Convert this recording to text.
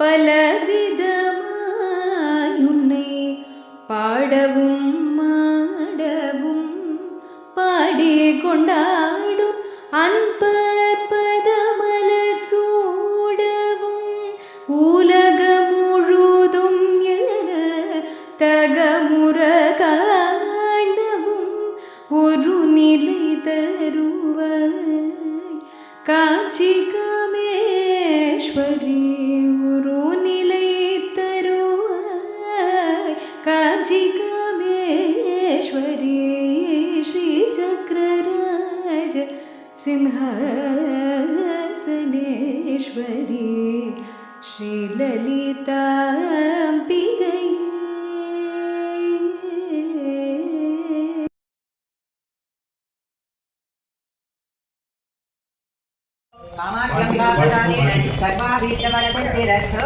பலவிதமாயுன்னை பாடவும் மாடவும் பாடி கொண்டாடும் அன்பர் பதமலர் சூடவும் உலக முழுதும் என தகமுற காண்டவும் ஒரு நிலை தருவாய் காஞ்சி காமேஸ்வரி. ஒரு நிலை தருவாய் காஞ்சி காமேஸ்வரி. ஸ்ரீ சக்கரராஜ சிம்ஹாசனேஸ்வரி ஸ்ரீ லலிதாம்பிகை. कामाख्यं भावदानेन सर्वाभीष्टफलसिद्धिरस्तु।